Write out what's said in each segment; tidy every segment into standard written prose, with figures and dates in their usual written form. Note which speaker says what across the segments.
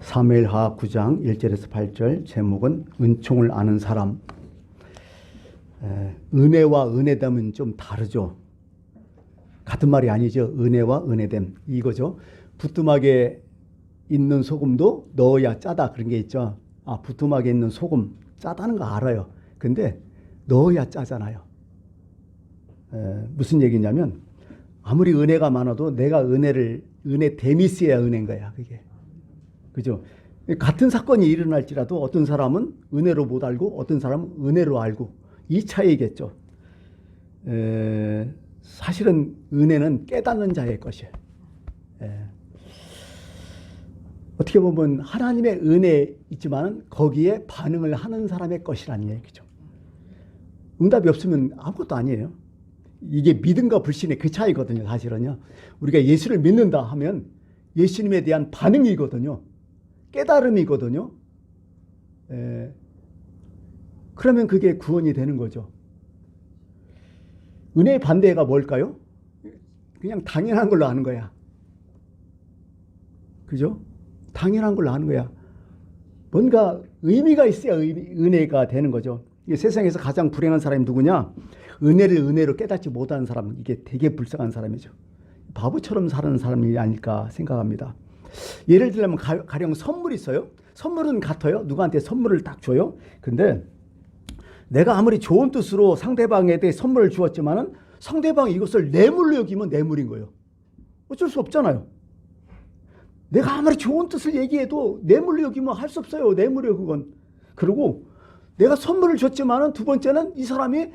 Speaker 1: 사무엘하 9장 1절에서 8절 제목은 은총을 아는 사람. 은혜와 은혜됨은 좀 다르죠. 같은 말이 아니죠. 은혜와 은혜됨 이거죠. 부뚜막에 있는 소금도 넣어야 짜다 그런 게 있죠. 부뚜막에 있는 소금 짜다는 거 알아요. 근데 넣어야 짜잖아요. 무슨 얘기냐면 아무리 은혜가 많아도 내가 은혜됨이 있어야 은혜인 거야. 그게. 그죠? 같은 사건이 일어날지라도 어떤 사람은 은혜로 못 알고 어떤 사람은 은혜로 알고 이 차이겠죠. 사실은 은혜는 깨닫는 자의 것이에요. 어떻게 보면 하나님의 은혜 있지만 거기에 반응을 하는 사람의 것이라는 얘기죠. 응답이 없으면 아무것도 아니에요. 이게 믿음과 불신의 그 차이거든요. 사실은요. 우리가 예수를 믿는다 하면 예수님에 대한 반응이거든요. 깨달음이거든요. 그러면 그게 구원이 되는 거죠. 은혜의 반대가 뭘까요? 그냥 당연한 걸로 아는 거야. 그죠? 당연한 걸로 아는 거야. 뭔가 의미가 있어야 은혜가 되는 거죠. 세상에서 가장 불행한 사람이 누구냐? 은혜를 은혜로 깨닫지 못하는 사람. 이게 되게 불쌍한 사람이죠. 바보처럼 사는 사람이 아닐까 생각합니다. 예를 들면 가령 선물이 있어요. 선물은 같아요. 누구한테 선물을 딱 줘요. 근데 내가 아무리 좋은 뜻으로 상대방에 대해 선물을 주었지만은 상대방이 이것을 뇌물로 여기면 뇌물인 거예요. 어쩔 수 없잖아요. 내가 아무리 좋은 뜻을 얘기해도 뇌물로 여기면 할 수 없어요. 뇌물이에요, 그건. 그리고 내가 선물을 줬지만은 두 번째는 이 사람이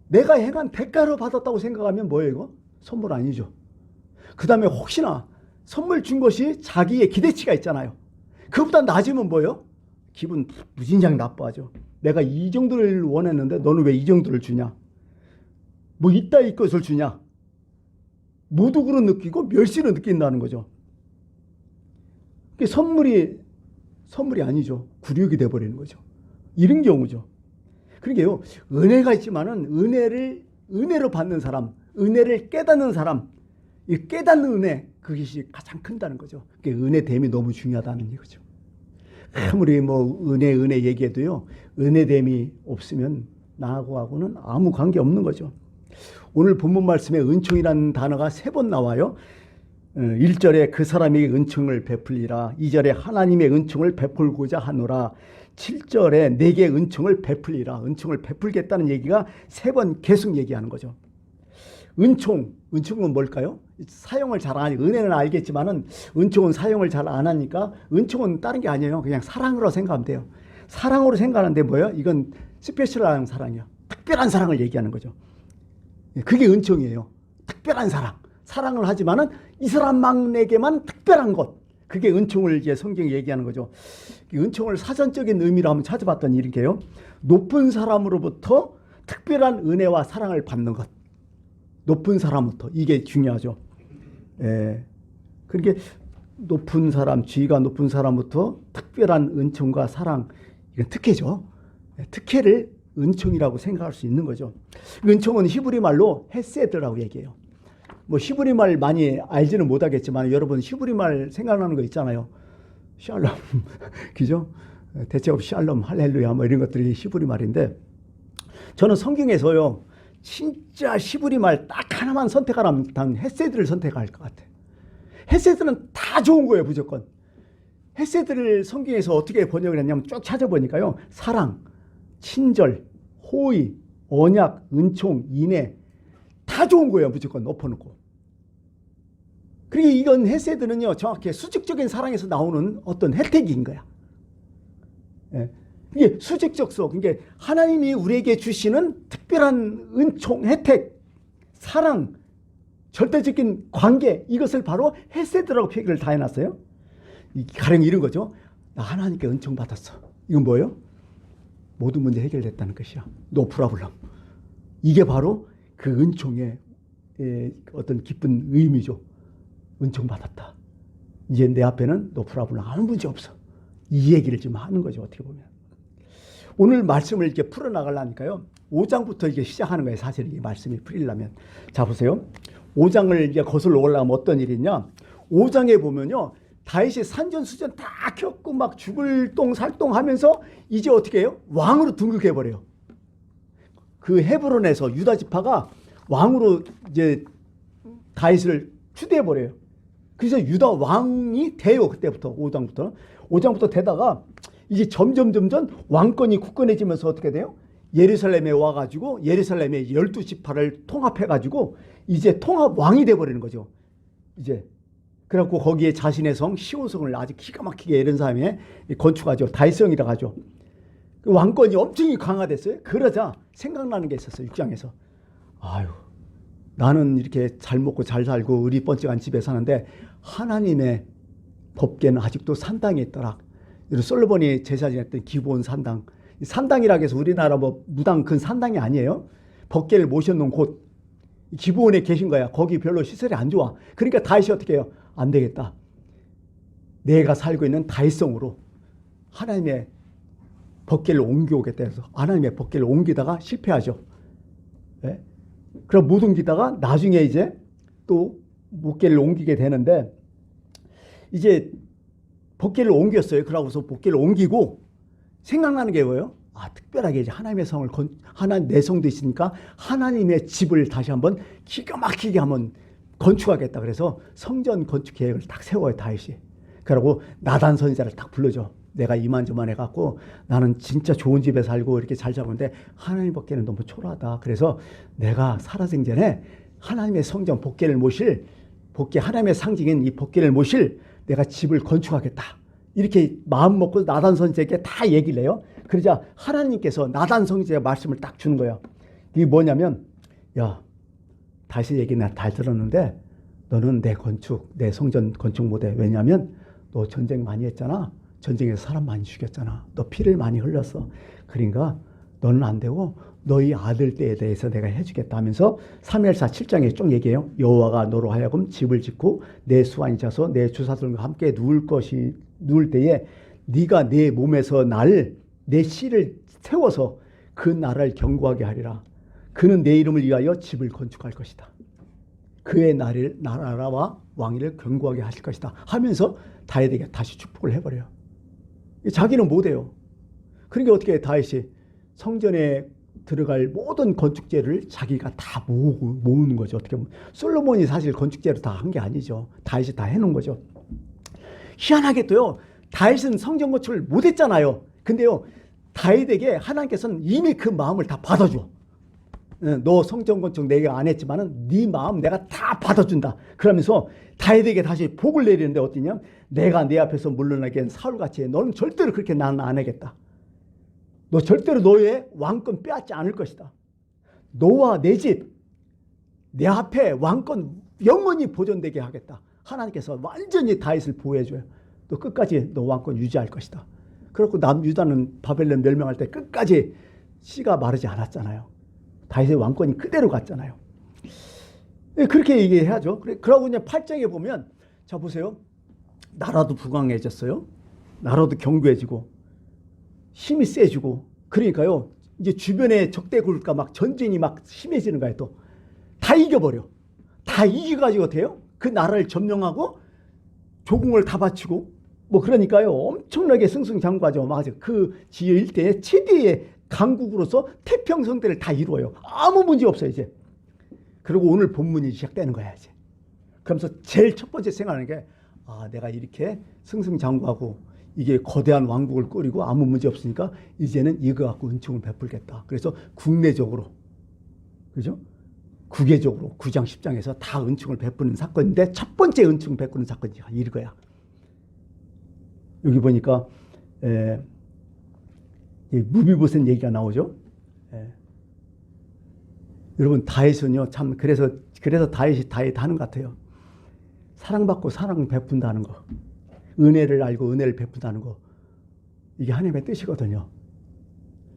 Speaker 1: 내가 행한 대가로 받았다고 생각하면 뭐예요, 이거? 선물 아니죠. 그 다음에 혹시나 선물 준 것이 자기의 기대치가 있잖아요. 그것보다 낮으면 뭐예요? 기분 무진장 나빠하죠. 내가 이 정도를 원했는데 너는 왜 이 정도를 주냐? 뭐 이따위 것을 주냐? 모독으로 느끼고 멸시로 느낀다는 거죠. 그게 선물이 아니죠. 굴욕이 돼버리는 거죠. 이런 경우죠. 그러니까요, 은혜가 있지만은 은혜로 받는 사람, 은혜를 깨닫는 사람, 이 깨닫는 은혜, 그것이 가장 큰다는 거죠. 그게 은혜됨이 너무 중요하다는 얘기죠. 아무리 뭐 은혜 얘기해도요, 은혜됨이 없으면 나하고는 아무 관계 없는 거죠. 오늘 본문 말씀에 은총이라는 단어가 3번 나와요. 1절에 그 사람에게 은총을 베풀리라. 2절에 하나님의 은총을 베풀고자 하노라. 7절에 내게 은총을 베풀리라. 은총을 베풀겠다는 얘기가 3번 계속 얘기하는 거죠. 은총은 뭘까요? 사용을 잘 안 하니까, 은혜는 알겠지만은 은총은 사용을 잘 안 하니까 은총은 다른 게 아니에요. 그냥 사랑으로 생각하면 돼요. 사랑으로 생각하는데 뭐예요? 이건 스페셜한 사랑이에요. 특별한 사랑을 얘기하는 거죠. 그게 은총이에요. 특별한 사랑. 사랑을 하지만은 이 사람만에게만 특별한 것. 그게 은총을 이제 성경이 얘기하는 거죠. 은총을 사전적인 의미로 한번 찾아봤더니 이렇게요. 높은 사람으로부터 특별한 은혜와 사랑을 받는 것. 높은 사람부터. 이게 중요하죠. 그러니까 높은 사람, 지위가 높은 사람부터 특별한 은총과 사랑. 이건 특혜죠. 특혜를 은총이라고 생각할 수 있는 거죠. 은총은 히브리 말로 헤세드라고 얘기해요. 뭐 히브리 말 많이 알지는 못하겠지만 여러분 히브리 말 생각나는 거 있잖아요. 샬롬, 그죠? 대체 없이 샬롬, 할렐루야 뭐 이런 것들이 히브리 말인데 저는 성경에서요 진짜 히브리 말 딱 하나만 선택하라면 단 헤세드를 선택할 것 같아요. 헤세드는 다 좋은 거예요, 무조건. 헤세드를 성경에서 어떻게 번역을 했냐면 쭉 찾아보니까요. 사랑, 친절, 호의, 언약, 은총, 인애 다 좋은 거예요, 무조건 엎어놓고. 그리고 이건 헤세드는요, 정확히 수직적인 사랑에서 나오는 어떤 혜택인 거야. 이게 수직적소, 그러니까 하나님이 우리에게 주시는 특별한 은총, 혜택, 사랑, 절대적인 관계, 이것을 바로 헤세드라고 표기를 다 해놨어요. 가령 이런 거죠. 나 하나님께 은총 받았어. 이건 뭐예요? 모든 문제 해결됐다는 것이야. No problem. 이게 바로 그 은총의 어떤 기쁜 의미죠. 은총 받았다. 이제 내 앞에는 no problem. 아무 문제 없어. 이 얘기를 좀 하는 거죠. 어떻게 보면. 오늘 말씀을 이렇게 풀어나가려니까요. 5장부터 이게 시작하는 거예요. 사실 이 말씀이 풀리려면. 자, 보세요. 5장을 이제 거슬러 올라가면 어떤 일이 있냐. 5장에 보면요. 다윗이 산전수전 다 겪고 막 죽을 똥살똥 하면서 이제 어떻게 해요? 왕으로 등극해 버려요. 그 헤브론에서 유다 지파가 왕으로 이제 다윗을 추대해 버려요. 그래서 유다 왕이 돼요. 그때부터 5장부터 되다가 이제 점점 왕권이 굳건해지면서 어떻게 돼요? 예루살렘에 와가지고 예루살렘의 12지파를 통합해가지고 이제 통합 왕이 돼버리는 거죠. 이제 그래갖고 거기에 자신의 성 시온성을 아주 기가 막히게 예루살렘에 건축하죠. 다윗성이라고 하죠. 그 왕권이 엄청 강화됐어요. 그러자 생각나는 게 있었어요. 6장에서. 아유, 나는 이렇게 잘 먹고 잘 살고 의리 번쩍한 집에 사는데 하나님의 법궤는 아직도 산당에 있더라. 솔로몬이 제사 지냈던 기브온 산당. 산당이라고 해서 우리나라 뭐 무당 큰 산당이 아니에요. 법궤를 모셔놓은 곳 기브온에 계신 거야. 거기 별로 시설이 안 좋아. 그러니까 다윗이 어떻게 해요? 안 되겠다. 내가 살고 있는 다윗성으로 하나님의 법궤를 옮겨오겠다 해서 하나님의 법궤를 옮기다가 실패하죠. 네? 그럼 못 옮기다가 나중에 이제 또 법궤를 옮기게 되는데 이제 법궤를 옮겼어요. 그러고서 법궤를 옮기고 생각나는 게 뭐예요? 아, 특별하게 이제 하나님의 성을 하나님 내 성도 있으니까 하나님의 집을 다시 한번 기가 막히게 한번 건축하겠다. 그래서 성전 건축 계획을 딱 세워요, 다윗이. 그러고 나단 선지자를 딱 불러줘. 내가 이만저만 해갖고 나는 진짜 좋은 집에 살고 이렇게 잘 자고는데 하나님 법궤는 너무 초라하다. 그래서 내가 살아생전에 하나님의 성전 법궤를 모실 법궤 하나님의 상징인 이 법궤를 모실 내가 집을 건축하겠다. 이렇게 마음 먹고 나단 선지자에게 다 얘기를 해요. 그러자 하나님께서 나단 선지자의 말씀을 딱 주는 거예요. 이게 뭐냐면 야, 다시 얘기 나 잘 들었는데 너는 내 성전 건축 못해. 왜냐하면 너 전쟁 많이 했잖아. 전쟁에서 사람 많이 죽였잖아. 너 피를 많이 흘렸어. 그러니까 너는 안 되고 너희 아들 때에 대해서 내가 해주겠다 하면서 3무엘사 7장에 쭉 얘기해요. 여호와가 너로 하여금 집을 짓고 내 수완이 자서 내 주사들과 함께 누울 때에 네가 내 몸에서 내 씨를 세워서 그 나라를 견고하게 하리라. 그는 내 이름을 위하여 집을 건축할 것이다. 그의 나라와 왕위를 견고하게 하실 것이다 하면서 다윗에게 다시 축복을 해버려요. 자기는 못해요. 그러니까 어떻게 다윗이 성전에 들어갈 모든 건축재를 자기가 다 모으는 거죠. 어떻게 보면 솔로몬이 사실 건축재로 다 한 게 아니죠. 다윗이 다 해놓은 거죠. 희한하게도요, 다윗은 성전 건축을 못했잖아요. 근데요, 다윗에게 하나님께서는 이미 그 마음을 다 받아줘. 너 성전 건축 내가 안 했지만은 네 마음 내가 다 받아준다. 그러면서 다윗에게 다시 복을 내리는데 어떠냐? 내가 내 앞에서 물러나기엔 사울같이 해. 너는 절대로 그렇게 나는 안 하겠다. 너 절대로 너의 왕권 빼앗지 않을 것이다. 너와 내 집, 내 앞에 왕권 영원히 보존되게 하겠다. 하나님께서 완전히 다윗을 보호해줘요. 또 끝까지 너 왕권 유지할 것이다. 그렇고 남유다는 바벨론 멸망할 때 끝까지 씨가 마르지 않았잖아요. 다윗의 왕권이 그대로 갔잖아요. 그렇게 얘기해야죠. 그러고 이제 8장에 보면 자 보세요. 나라도 부강해졌어요. 나라도 견고해지고 힘이 세지고 그러니까요. 이제 주변에 적대국과 막 전쟁이 막 심해지는 거예요. 또 다 이겨버려. 다 이겨가지고 어떻게 해요? 그 나라를 점령하고 조공을 다 바치고 뭐 그러니까요. 엄청나게 승승장구하죠. 맞아. 그 지역 일대의 최대의 강국으로서 태평성대를 다 이루어요. 아무 문제 없어요 이제. 그리고 오늘 본문이 시작되는 거야 이제. 그러면서 제일 첫 번째 생각하는 게 내가 이렇게 승승장구하고 이게 거대한 왕국을 꾸리고 아무 문제 없으니까 이제는 이거 갖고 은총을 베풀겠다. 그래서 국내적으로 그죠? 국외적으로 9장 10장에서 다 은총을 베푸는 사건인데 첫 번째 은총 베푸는 사건이 이거야. 여기 보니까 무비보셋 얘기가 나오죠. 여러분 다윗은요 참 그래서 다윗이 하는 것 같아요. 사랑받고 사랑 베푼다는 거, 은혜를 알고 은혜를 베푼다는 거, 이게 하나님의 뜻이거든요.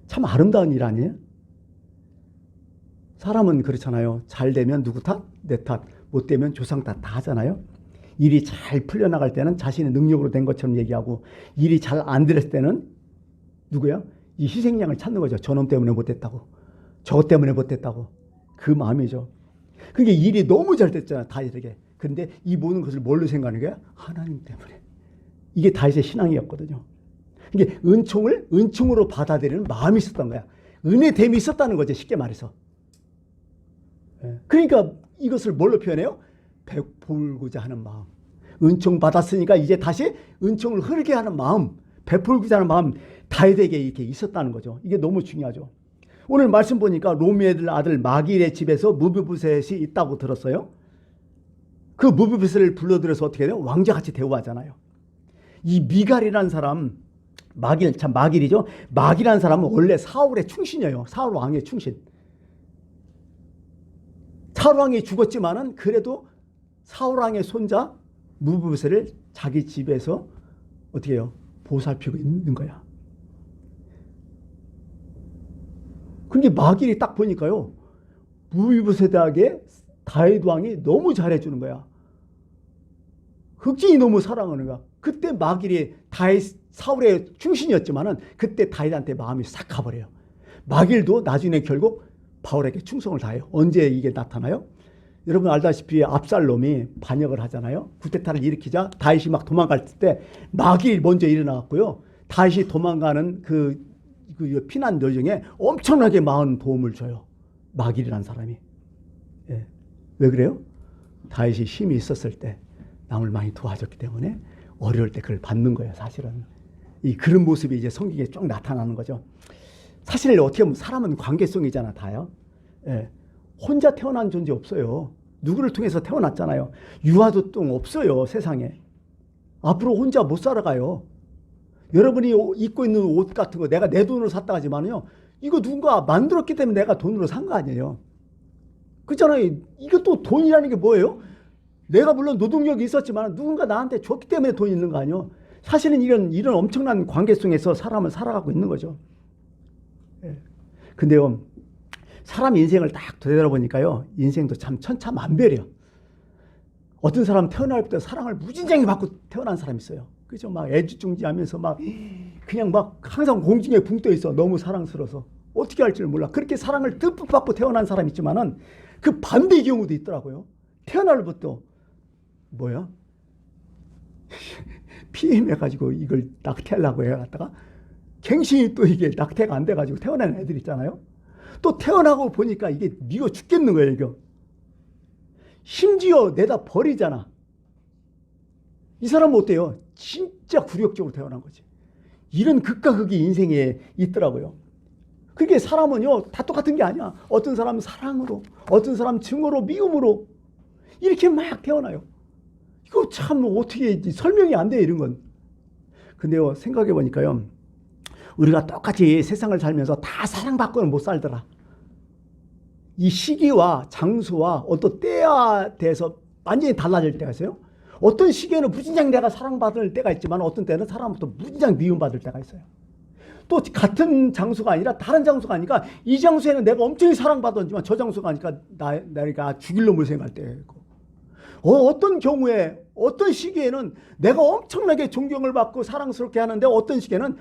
Speaker 1: 참 아름다운 일 아니에요? 사람은 그렇잖아요. 잘 되면 누구 탓? 내 탓. 못 되면 조상 탓 다 하잖아요. 일이 잘 풀려나갈 때는 자신의 능력으로 된 것처럼 얘기하고 일이 잘 안 됐을 때는 누구야? 이 희생양을 찾는 거죠. 저놈 때문에 못됐다고. 저것 때문에 못됐다고. 그 마음이죠. 그게 일이 너무 잘 됐잖아. 다윗에게. 그런데 이 모든 것을 뭘로 생각하는 거야? 하나님 때문에. 이게 다윗의 신앙이었거든요. 이게 은총을 은총으로 받아들이는 마음이 있었던 거야. 은혜됨이 있었다는 거죠. 쉽게 말해서. 그러니까 이것을 뭘로 표현해요? 베풀고자 하는 마음. 은총 받았으니까 이제 다시 은총을 흐르게 하는 마음, 베풀고자 하는 마음, 다윗에게 이렇게 있었다는 거죠. 이게 너무 중요하죠. 오늘 말씀 보니까 로미의 아들 마길의 집에서 무비보셋이 있다고 들었어요. 그 무비보셋을 불러들여서 어떻게 돼요? 왕자같이 대우하잖아요. 이 미갈이라는 사람, 마길, 참 마길이죠. 마길이라는 사람은 원래 사울의 충신이에요. 사울 왕의 충신. 사울 왕이 죽었지만은 그래도 사울 왕의 손자 무비보셋을 자기 집에서 어떻게 해요? 보살피고 있는 거야. 그런데 마길이 딱 보니까요, 무비보셋에게 다윗 왕이 너무 잘해주는 거야. 극진히 너무 사랑하는 거야. 그때 마길이 다윗 사울의 충신이었지만은 그때 다윗한테 마음이 싹 가버려요. 마길도 나중에 결국 바울에게 충성을 다해요. 언제 이게 나타나요? 여러분 알다시피 압살롬이 반역을 하잖아요. 쿠데타를 일으키자 다윗이 막 도망갈 때 마길이 먼저 일어나갔고요. 다윗이 도망가는 그 피난 여정에 엄청나게 많은 도움을 줘요. 마길이라는 사람이. 예. 왜 그래요? 다윗이 힘이 있었을 때 남을 많이 도와줬기 때문에 어려울 때 그걸 받는 거예요. 사실은. 이 그런 모습이 이제 성경에 쭉 나타나는 거죠. 사실 어떻게 보면 사람은 관계성이잖아, 다요. 예. 혼자 태어난 존재 없어요. 누구를 통해서 태어났잖아요. 유아도똥 없어요, 세상에. 앞으로 혼자 못 살아가요. 여러분이 입고 있는 옷 같은 거 내가 내 돈으로 샀다 하지만요, 이거 누군가 만들었기 때문에 내가 돈으로 산 거 아니에요. 그렇잖아요. 이것도 돈이라는 게 뭐예요? 내가 물론 노동력이 있었지만 누군가 나한테 줬기 때문에 돈이 있는 거 아니에요. 사실은 이런 엄청난 관계성에서 사람을 살아가고 있는 거죠. 예. 근데요, 사람 인생을 딱 되돌아보니까요, 인생도 참 천차만별이에요. 어떤 사람 태어날 때 사랑을 무진장히 받고 태어난 사람이 있어요. 그죠? 막 애지중지하면서 막 그냥 막 항상 공중에 붕 떠 있어. 너무 사랑스러워서 어떻게 할지를 몰라. 그렇게 사랑을 듬뿍 받고 태어난 사람이 있지만은 그 반대의 경우도 있더라고요. 태어날 부터 뭐야? 피임해가지고 이걸 낙태하려고 해갔다가 갱신이 또 이게 낙태가 안 돼가지고 태어난 애들 있잖아요. 또 태어나고 보니까 이게 미워 죽겠는 거예요, 이거. 심지어 내다 버리잖아. 이 사람은 어때요? 진짜 굴욕적으로 태어난 거지. 이런 극과 극이 인생에 있더라고요. 그게 사람은요, 다 똑같은 게 아니야. 어떤 사람은 사랑으로, 어떤 사람은 증오로, 미움으로 이렇게 막 태어나요. 이거 참 어떻게 설명이 안 돼, 이런 건. 근데요, 생각해 보니까요, 우리가 똑같이 세상을 살면서 다 사랑받고는 못 살더라. 이 시기와 장소와 어떤 때에 대해서 완전히 달라질 때가 있어요. 어떤 시기에는 무진장 내가 사랑받을 때가 있지만 어떤 때는 사람부터 무진장 미움받을 때가 있어요. 또 같은 장소가 아니라 다른 장소가 아니까 이 장소에는 내가 엄청 사랑받았지만 저 장소가 아니까 내가 죽일 놈을 생각할 때가 있고, 어떤 경우에 어떤 시기에는 내가 엄청나게 존경을 받고 사랑스럽게 하는데 어떤 시기에는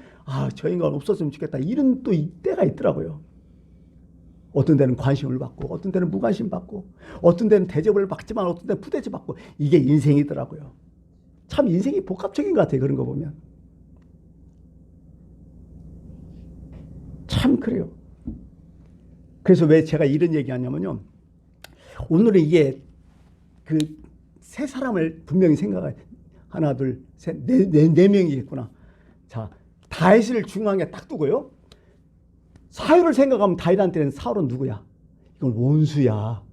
Speaker 1: 저 인간 없었으면 좋겠다, 이런 또 때가 있더라고요. 어떤 데는 관심을 받고 어떤 데는 무관심 받고 어떤 데는 대접을 받지만 어떤 데는 푸대접 받고, 이게 인생이더라고요. 참 인생이 복합적인 것 같아요. 그런 거 보면 참 그래요. 그래서 왜 제가 이런 얘기 하냐면요, 오늘은 이게 그 세 사람을 분명히 생각해. 하나 둘 셋 네 명이겠구나. 자, 다윗을 중앙에 딱 두고요, 사울을 생각하면 다윗한테는 사울은 누구야? 이건 원수야.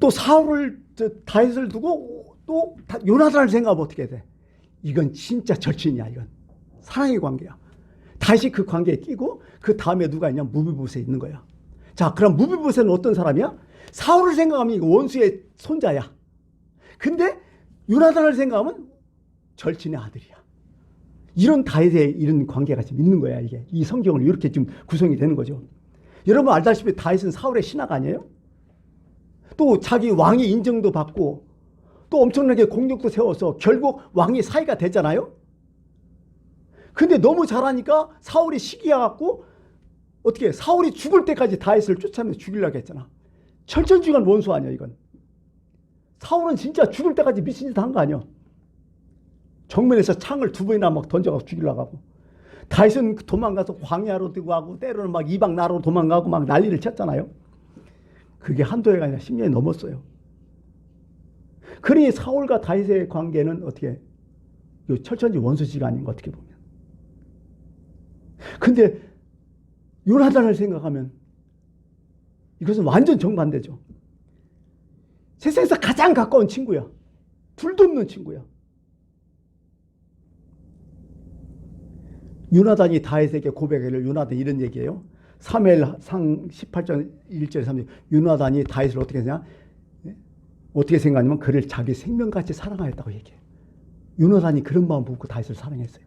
Speaker 1: 또 다윗을 두고 또 요나단을 생각하면 어떻게 돼? 이건 진짜 절친이야. 이건 사랑의 관계야. 다윗이 그 관계에 끼고 그 다음에 누가 있냐? 무비보셋이 있는 거야. 자, 그럼 무비보셋은 어떤 사람이야? 사울을 생각하면 이거 원수의 손자야. 근데 요나단을 생각하면 절친의 아들이야. 이런 다윗의 이런 관계가 지금 있는 거야. 이게 이 성경을 이렇게 좀 구성이 되는 거죠. 여러분 알다시피 다윗은 사울의 신하가 아니에요? 또 자기 왕의 인정도 받고 또 엄청나게 공력도 세워서 결국 왕이 사위가 되잖아요. 근데 너무 잘하니까 사울이 시기해갖고 어떻게 사울이 죽을 때까지 다윗을 쫓아내서 죽이려고 했잖아. 철천지간 원수 아니야 이건. 사울은 진짜 죽을 때까지 미친 짓 한 거 아니야. 정면에서 창을 두 번이나 막 던져가지고 죽이려고 하고, 다윗은 도망가서 광야로 뛰고 하고, 때로는 막 이방 나라로 도망가고 막 난리를 쳤잖아요. 그게 한두 해가 아니라 10년이 넘었어요. 그러니 사울과 다윗의 관계는 어떻게, 철천지 원수지가 아닌가, 어떻게 보면. 근데 요나단을 생각하면 이것은 완전 정반대죠. 세상에서 가장 가까운 친구야. 둘도 없는 친구야. 요나단이 다윗에게 고백을, 요나단이 이런 얘기예요. 사무엘상 18장 1절 3절. 요나단이 다윗을 어떻게 했냐? 어떻게 생각하냐면 그를 자기 생명같이 사랑하였다고 얘기해요. 요나단이 그런 마음 품고 다윗을 사랑했어요.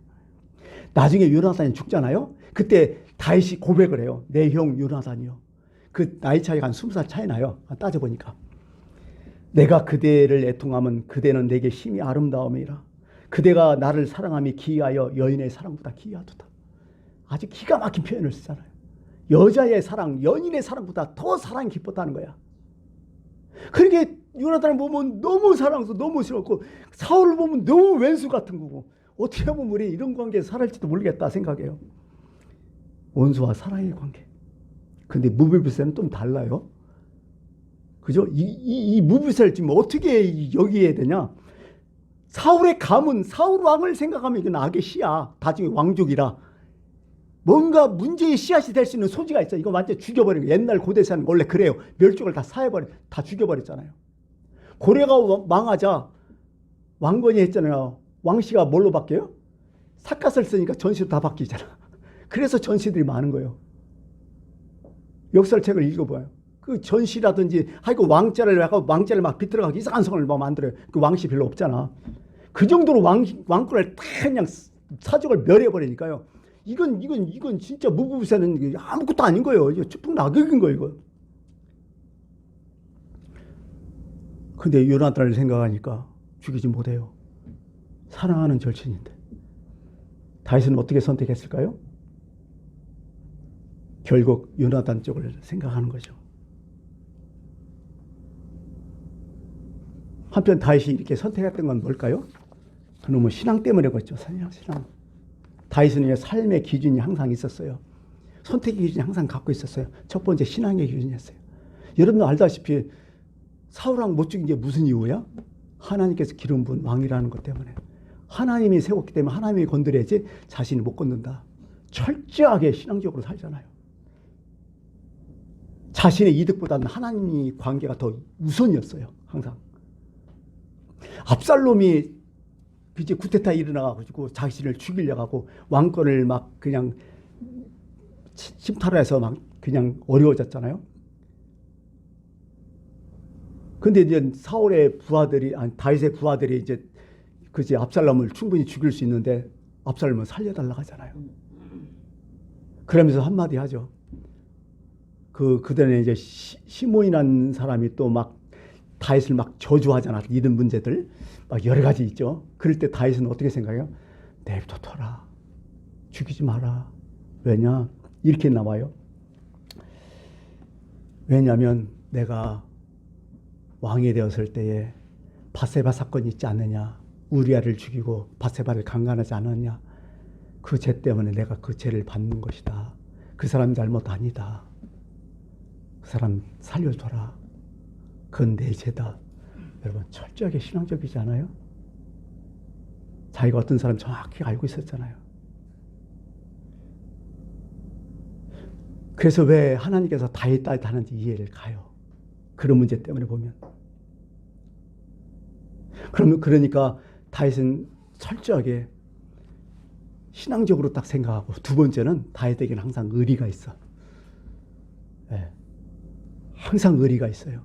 Speaker 1: 나중에 요나단이 죽잖아요. 그때 다윗이 고백을 해요. 내 형 요나단이요. 그 나이 차이가 한 20살 차이 나요. 따져보니까. 내가 그대를 애통하면 그대는 내게 심히 아름다움이라. 그대가 나를 사랑함이 기이하여 여인의 사랑보다 기이하도다. 아주 기가 막힌 표현을 쓰잖아요. 여자의 사랑, 연인의 사랑보다 더 사랑이 깊었다는 거야. 그러니까 요나단을 보면 너무 사랑스럽고 너무 싫었고, 사울을 보면 너무 왼수 같은 거고, 어떻게 보면 우리 이런 관계에서 살을지도 모르겠다 생각해요. 원수와 사랑의 관계. 근데 무비보셋은 좀 달라요. 그죠? 이 무비보셋을 지금 어떻게 여기해야 되냐? 사울의 가문, 사울 왕을 생각하면 이건 악의 씨야. 나중에 왕족이라. 뭔가 문제의 씨앗이 될 수 있는 소지가 있어. 이거 완전 죽여버린 거예요. 옛날 고대사는 원래 그래요. 멸족을 다 다 죽여버렸잖아요. 고려가 망하자 왕건이 했잖아요. 왕씨가 뭘로 바뀌어요? 삿갓을 쓰니까 전시도 다 바뀌잖아. 그래서 전시들이 많은 거예요. 역사책을 읽어봐요. 그 전시라든지 하여튼 왕자를 막 비틀어가고 이상한 성을 막 만들어요. 그 왕씨 별로 없잖아. 그 정도로 왕권을 다 그냥 사족을 멸해버리니까요. 이건 진짜 무부부세는 아무것도 아닌 거예요. 이거 축복 낙역인 거예요, 이거. 근데 요나단을 생각하니까 죽이지 못해요. 사랑하는 절친인데. 다윗은 어떻게 선택했을까요? 결국 요나단 쪽을 생각하는 거죠. 한편 다윗이 이렇게 선택했던 건 뭘까요? 그놈의 신앙 때문에 그렇죠. 신앙. 다윗은 삶의 기준이 항상 있었어요. 선택의 기준이 항상 갖고 있었어요. 첫 번째 신앙의 기준이었어요. 여러분 알다시피 사울왕 못 죽인 게 무슨 이유야? 하나님께서 기름 부은 왕이라는 것 때문에. 하나님이 세웠기 때문에 하나님이 건드려야지 자신이 못 건든다. 철저하게 신앙적으로 살잖아요. 자신의 이득보다는 하나님의 관계가 더 우선이었어요. 항상. 압살롬이 이제 구테타 일어나가지고 자신을 죽이려고 하고 왕권을 막 그냥 침탈해서 막 그냥 어려워졌잖아요. 근데 이제 사울의 부하들이, 다윗의 부하들이 이제 그지 압살롬을 충분히 죽일 수 있는데 압살롬은 살려달라고 하잖아요. 그러면서 한마디 하죠. 그전에 이제 시몬이라는 사람이 또 막 다윗을 막 저주하잖아. 이런 문제들 막 여러 가지 있죠. 그럴 때 다윗은 어떻게 생각해요? 내버려둬라. 죽이지 마라. 왜냐? 이렇게 나와요. 왜냐하면 내가 왕이 되었을 때에 밧세바 사건이 있지 않느냐. 우리아를 죽이고 밧세바를 강간하지 않았냐. 그 죄 때문에 내가 그 죄를 받는 것이다. 그 사람 잘못 아니다. 그 사람 살려줘라. 그건 내 죄다. 여러분 철저하게 신앙적이지 않아요? 자기가 어떤 사람 정확히 알고 있었잖아요. 그래서 왜 하나님께서 다윗 딸 하는지 이해를 가요. 그런 문제 때문에 보면. 그러니까 다윗은 철저하게 신앙적으로 딱 생각하고, 두 번째는 다윗에게는 항상 의리가 있어. 네. 항상 의리가 있어요.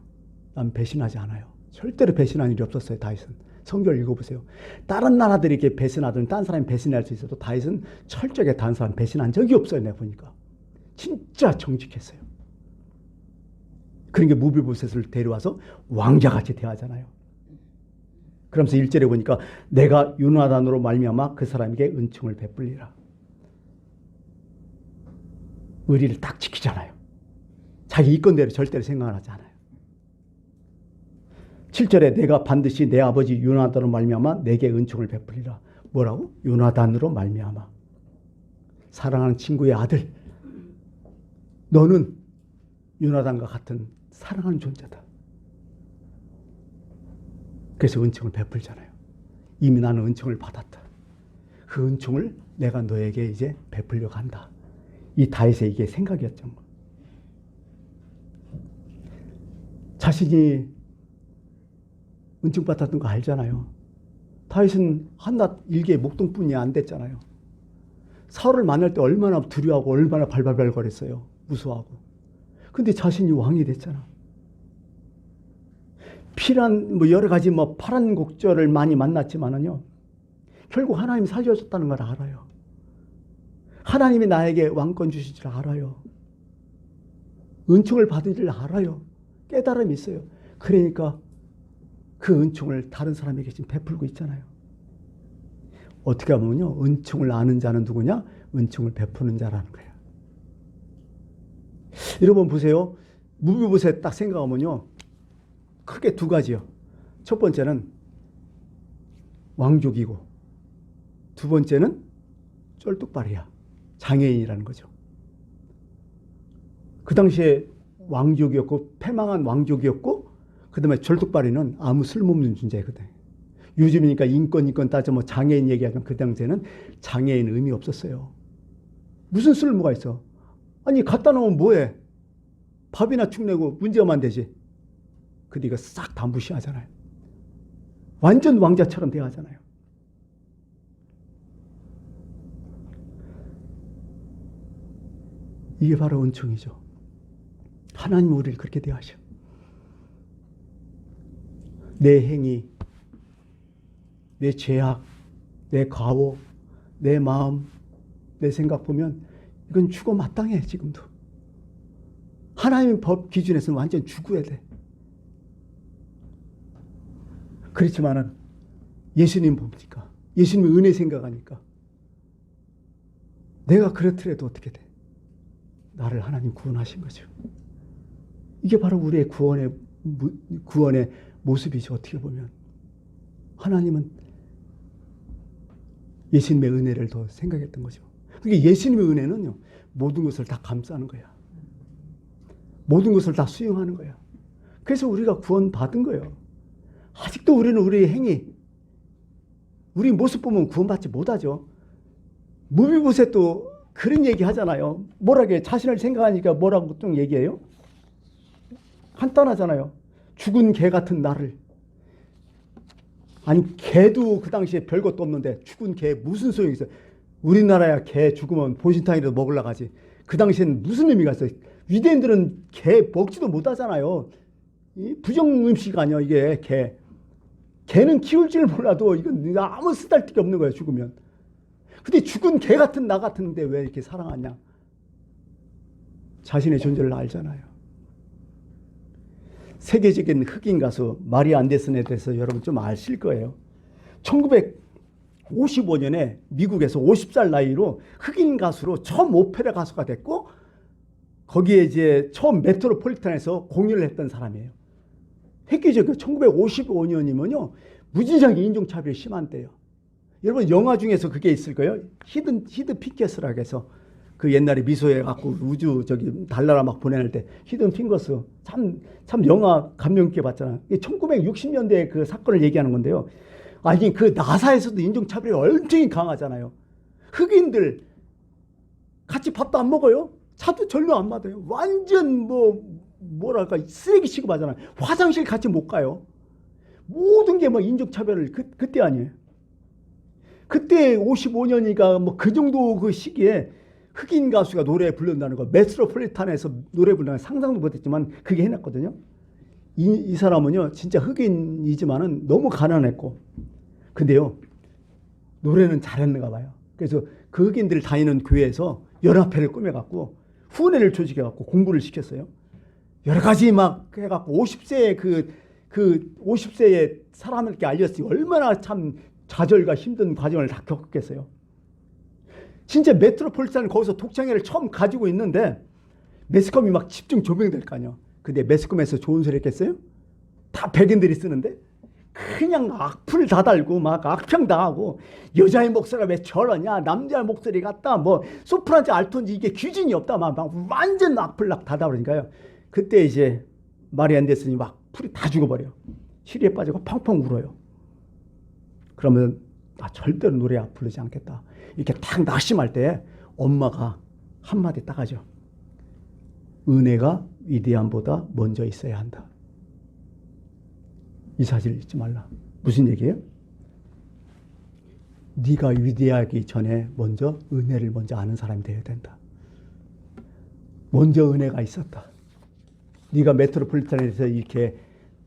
Speaker 1: 난 배신하지 않아요. 절대로 배신한 일이 없었어요. 다윗은. 성경을 읽어보세요. 다른 나라들이 이렇게 배신하든 딴 사람이 배신할 수 있어도 다윗은 철저하게 다른 사람 배신한 적이 없어요. 내가 보니까. 진짜 정직했어요. 그러니까 무비보셋을 데려와서 왕자같이 대하잖아요. 그러면서 1절에 보니까 내가 요나단으로 말미암아 그 사람에게 은총을 베풀리라. 의리를 딱 지키잖아요. 자기 이권대로 절대로 생각을 하지 않아요. 7절에 내가 반드시 내 아버지 요나단으로 말미암아 내게 은총을 베풀리라. 뭐라고? 요나단으로 말미암아. 사랑하는 친구의 아들. 너는 요나단과 같은 사랑하는 존재다. 그래서 은총을 베풀잖아요. 이미 나는 은총을 받았다. 그 은총을 내가 너에게 이제 베풀려고 한다. 이 다윗의 이게 생각이었죠. 자신이 은총 받았던 거 알잖아요. 다윗은 한낱 일개의 목동뿐이 안 됐잖아요. 사울을 만날 때 얼마나 두려워하고 얼마나 발발발거렸어요. 무서워하고. 근데 자신이 왕이 됐잖아. 피란 여러 가지 파란 곡절을 많이 만났지만은요. 결국 하나님이 살려줬다는 걸 알아요. 하나님이 나에게 왕권 주실 줄 알아요. 은총을 받을 줄 알아요. 깨달음이 있어요. 그러니까 그 은총을 다른 사람에게 지금 베풀고 있잖아요. 어떻게 하면요. 은총을 아는 자는 누구냐? 은총을 베푸는 자라는 거예요. 여러분 보세요. 무비보셋 딱 생각하면요. 크게 두 가지요. 첫 번째는 왕족이고 두 번째는 쩔뚝발이야. 장애인이라는 거죠. 그 당시에 왕족이었고 패망한 왕족이었고 그 다음에 절뚝발이는 아무 쓸모없는 존재거든. 요즘이니까 인권 따져 장애인 얘기하면 그 당시에는 장애인 의미 없었어요. 무슨 쓸모가 있어? 아니 갖다 놓으면 뭐해? 밥이나 축 내고 문제만 되지. 근데 이거 싹 다 무시하잖아요. 완전 왕자처럼 대하잖아요. 이게 바로 은총이죠. 하나님 우리를 그렇게 대하셔. 내 행위, 내 죄악, 내 과오, 내 마음, 내 생각 보면 이건 죽어 마땅해 지금도. 하나님 법 기준에서는 완전 죽어야 돼. 그렇지만은 예수님 보니까 예수님의 은혜 생각하니까 내가 그렇더라도 어떻게 돼? 나를 하나님 구원하신 거죠. 이게 바로 우리의 구원의 모습이죠. 어떻게 보면 하나님은 예수님의 은혜를 더 생각했던 거죠. 그게 예수님의 은혜는요. 모든 것을 다 감싸는 거야. 모든 것을 다 수용하는 거야. 그래서 우리가 구원 받은 거예요. 아직도 우리는 우리의 행위, 우리 모습 보면 구원받지 못하죠. 무비보셋도 그런 얘기 하잖아요. 뭐라게 자신을 생각하니까 뭐라고 좀 얘기해요? 간단하잖아요. 죽은 개 같은 나를. 아니 개도 그 당시에 별것도 없는데 죽은 개 무슨 소용이 있어요? 우리나라야 개 죽으면 보신탕이라도 먹으려고 하지. 그 당시에는 무슨 의미가 있어요? 유대인들은 개 먹지도 못하잖아요. 부정 음식 아니야 이게 개. 개는 키울 줄 몰라도 이건 아무 쓰잘데기 없는 거예요. 죽으면. 근데 죽은 개 같은 나 같은데 왜 이렇게 사랑하냐? 자신의 존재를 알잖아요. 세계적인 흑인 가수 마리 안데슨에 대해서 여러분 좀 아실 거예요. 1955년에 미국에서 50살 나이로 흑인 가수로 처음 오페라 가수가 됐고 거기에 이제 처음 메트로폴리탄에서 공연을 했던 사람이에요. 획기적이요. 1955년이면요. 무지하게 인종차별이 심한 때예요. 여러분 영화 중에서 그게 있을 거예요. 히든 핑거스라고 해서 그 옛날에 미소해 갖고 우주 달나라 막 보내는 때 히든 핑거스 참 영화 감명 깊게 봤잖아요. 1960년대 그 사건을 얘기하는 건데요. 아니 그 나사에서도 인종차별이 엄청 강하잖아요. 흑인들 같이 밥도 안 먹어요. 차도 전혀 안 맞아요. 완전 뭐랄까 쓰레기 취급하잖아요. 화장실 같이 못 가요. 모든 게 인종차별을 그때 아니에요. 그때 55년이니까 그 정도 그 시기에 흑인 가수가 노래 부른다는 거 메트로폴리탄에서 노래 부른다는 거 상상도 못했지만 그게 해놨거든요. 이 사람은요 진짜 흑인이지만은 너무 가난했고 근데요 노래는 잘했는가 봐요. 그래서 그 흑인들 다니는 교회에서 연합회를 꾸며갖고 후원회를 조직해갖고 공부를 시켰어요. 여러 가지 막 해갖고 50세에 그 50세의 사람에게 알렸으니 얼마나 참 좌절과 힘든 과정을 다 겪었겠어요. 진짜 메트로폴리탄 거기서 독창회를 처음 가지고 있는데 매스컴이 막 집중 조명될 거 아니에요. 근데 매스컴에서 좋은 소리 했겠어요? 다 백인들이 쓰는데 그냥 악플 다 달고 막 악평 당하고 여자의 목소리가 왜 저러냐 남자의 목소리 같다 뭐 소프라노인지 알토인지 이게 기준이 없다 막 완전 악플 다 달으니까요. 그때 이제 말이 안 됐으니 막 풀이 다 죽어버려. 시리에 빠지고 펑펑 울어요. 그러면 나 절대로 노래 부르지 않겠다. 이렇게 탁 낙심할 때 엄마가 한마디 딱 하죠. 은혜가 위대함보다 먼저 있어야 한다. 이 사실을 잊지 말라. 무슨 얘기예요? 네가 위대하기 전에 먼저 은혜를 먼저 아는 사람이 되어야 된다. 먼저 은혜가 있었다. 네가 메트로폴리탄에서 이렇게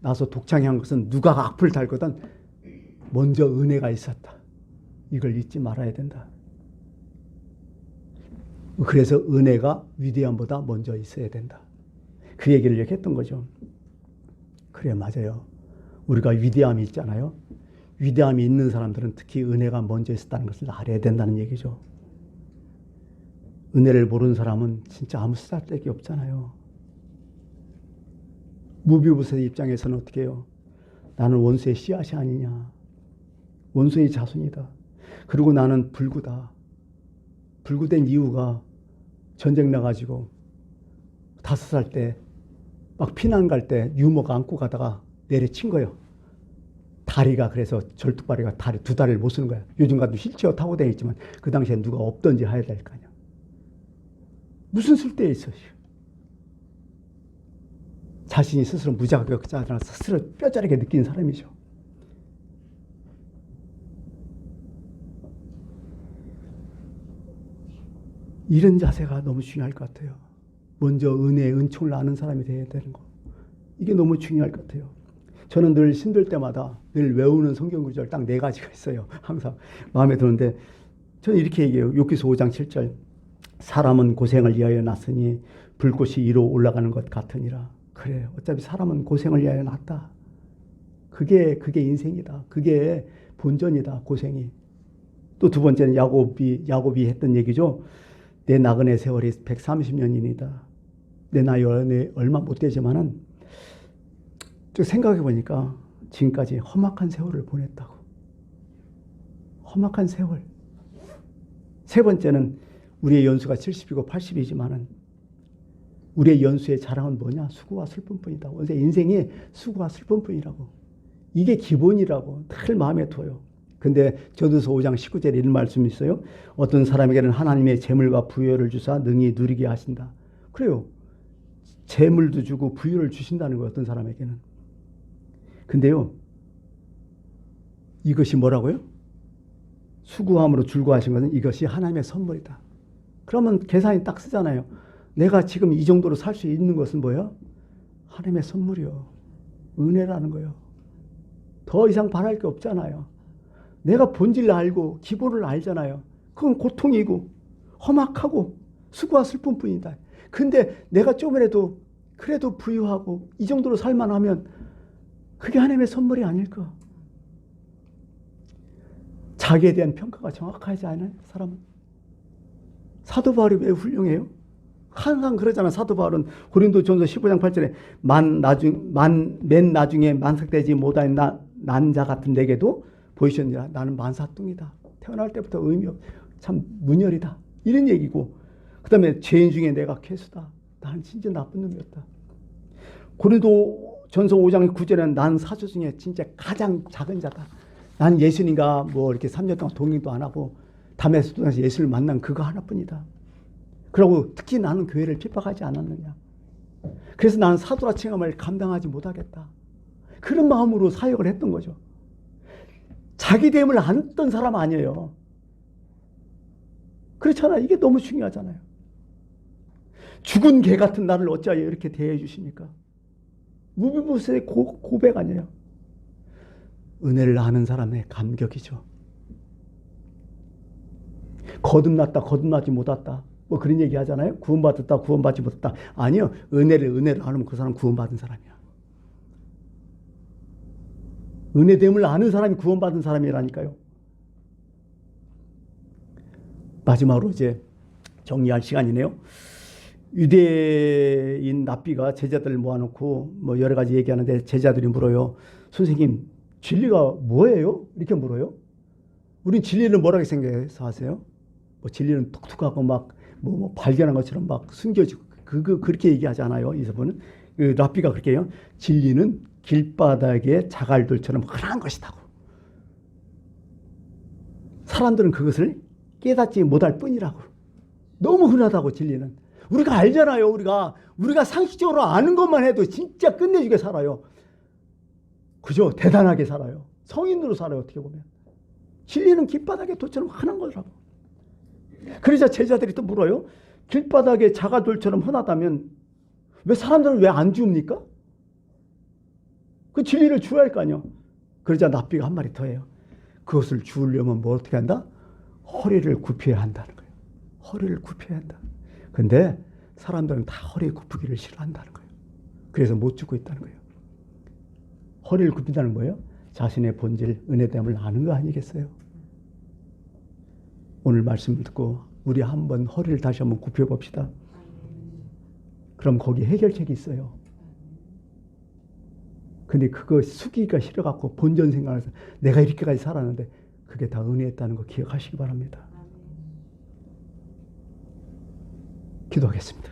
Speaker 1: 나서 독창한 것은 누가 악플 달거든 먼저 은혜가 있었다. 이걸 잊지 말아야 된다. 그래서 은혜가 위대함보다 먼저 있어야 된다. 그 얘기를 이렇게 했던 거죠. 그래 맞아요. 우리가 위대함이 있잖아요. 위대함이 있는 사람들은 특히 은혜가 먼저 있었다는 것을 알아야 된다는 얘기죠. 은혜를 모르는 사람은 진짜 아무 쓰잘데기 없잖아요. 무비우스의 입장에서는 어떻게 해요? 나는 원수의 씨앗이 아니냐. 원수의 자손이다. 그리고 나는 불구다. 불구된 이유가 전쟁 나가지고 5살 때 막 피난 갈 때 유모가 안고 가다가 내려친 거예요. 다리가 그래서 절뚝발이가 다리 두 다리를 못 쓰는 거야. 요즘 같은 휠체어 타고 다녔지만 그 당시엔 누가 없던지 해야 될 거 아니야. 무슨 쓸데에 있어. 자신이 스스로 무자격자라서 스스로 뼈저리게 느끼는 사람이죠. 이런 자세가 너무 중요할 것 같아요. 먼저 은혜, 은총을 아는 사람이 되어야 되는 거. 이게 너무 중요할 것 같아요. 저는 늘 힘들 때마다 늘 외우는 성경 구절 딱 4가지가 있어요. 항상 마음에 드는데 저는 이렇게 얘기해요. 욥기서 5장 7절. 사람은 고생을 위하여 났으니 불꽃이 위로 올라가는 것 같으니라. 그래, 어차피 사람은 고생을 위하여 났다. 그게 인생이다. 그게 본전이다. 고생이. 또 두 번째는 야곱이 했던 얘기죠. 내 나그네 세월이 130년이니다. 내 나이 얼마 못 되지만은 생각해 보니까 지금까지 험악한 세월을 보냈다고. 험악한 세월. 세 번째는 우리의 연수가 70이고 80이지만은 우리의 연수의 자랑은 뭐냐? 수고와 슬픔뿐이다. 인생이 수고와 슬픔뿐이라고. 이게 기본이라고 늘 마음에 둬요. 근데 저도서 5장 19절에 이런 말씀이 있어요. 어떤 사람에게는 하나님의 재물과 부여를 주사 능히 누리게 하신다. 그래요. 재물도 주고 부여를 주신다는 거예요. 어떤 사람에게는. 근데요. 이것이 뭐라고요? 수고함으로 줄고하신 것은 이것이 하나님의 선물이다. 그러면 계산이 딱 쓰잖아요. 내가 지금 이 정도로 살 수 있는 것은 뭐예요? 하나님의 선물이요. 은혜라는 거예요. 더 이상 바랄 게 없잖아요. 내가 본질을 알고 기본을 알잖아요. 그건 고통이고 험악하고 수고와 슬픔뿐이다. 근데 내가 조금이라도 그래도 부유하고 이 정도로 살만하면 그게 하나님의 선물이 아닐까? 자기에 대한 평가가 정확하지 않아요, 사람은? 사도 바울이 왜 훌륭해요? 항상 그러잖아. 사도 바울은 고린도전서 15장 8절에 맨 나중에 만삭되지 못한 난 자 같은 내게도 보이셨느니라. 나는 만사뚱이다. 태어날 때부터 참 문열이다. 이런 얘기고, 그 다음에 죄인 중에 내가 괴수다. 나는 진짜 나쁜 놈이었다. 고린도전서 5장 9절에는 난 사주 중에 진짜 가장 작은 자다. 난 예수님과 뭐 이렇게 3년 동안 동행도 안 하고 담에서도 예수를 만난 그거 하나뿐이다. 그리고 특히 나는 교회를 핍박하지 않았느냐. 그래서 나는 사도라 칭함을 감당하지 못하겠다. 그런 마음으로 사역을 했던 거죠. 자기됨을 안던 사람 아니에요. 그렇잖아. 이게 너무 중요하잖아요. 죽은 개 같은 나를 어찌하여 이렇게 대해 주십니까? 무비보스의 고백 아니에요. 은혜를 아는 사람의 감격이죠. 거듭났다, 거듭나지 못했다. 뭐 그런 얘기 하잖아요. 구원받았다, 구원받지 못했다. 아니요. 은혜를 아는 그 사람 구원받은 사람이야. 은혜됨을 아는 사람이 구원받은 사람이라니까요. 마지막으로 이제 정리할 시간이네요. 유대인 랍비가 제자들을 모아놓고 뭐 여러 가지 얘기하는데 제자들이 물어요. 선생님, 진리가 뭐예요? 이렇게 물어요. 우린 진리는 뭐라고 생각해서 하세요? 뭐 진리는 독특하고 막 뭐 발견한 것처럼 막 숨겨지고 그렇게 얘기하잖아요. 이서분은 랍비가 그렇게 해요. 진리는 길바닥의 자갈들처럼 흔한 것이다고. 사람들은 그것을 깨닫지 못할 뿐이라고. 너무 흔하다고 진리는. 우리가 알잖아요. 우리가 상식적으로 아는 것만 해도 진짜 끝내주게 살아요. 그죠? 대단하게 살아요. 성인으로 살아요. 어떻게 보면. 진리는 길바닥의 돌처럼 흔한 거라고. 그러자 제자들이 또 물어요. 길바닥의 자갈돌처럼 흔하다면 왜 사람들은 왜 안 주웁니까? 그 진리를 주어야 할 거 아니에요. 그러자 랍비가 한 마리 더 해요. 그것을 주우려면 뭐 어떻게 한다? 허리를 굽혀야 한다는 거예요. 허리를 굽혀야 한다. 근데 사람들은 다 허리 굽히기를 싫어한다는 거예요. 그래서 못 주고 있다는 거예요. 허리를 굽힌다는 거예요. 자신의 본질, 은혜됨을 아는 거 아니겠어요? 오늘 말씀을 듣고 우리 한번 허리를 다시 한번 굽혀봅시다. 그럼 거기 해결책이 있어요. 근데 그거 숙이기가 싫어갖고 본전 생각해서 내가 이렇게까지 살았는데 그게 다 은혜였다는 거 기억하시기 바랍니다. 기도하겠습니다.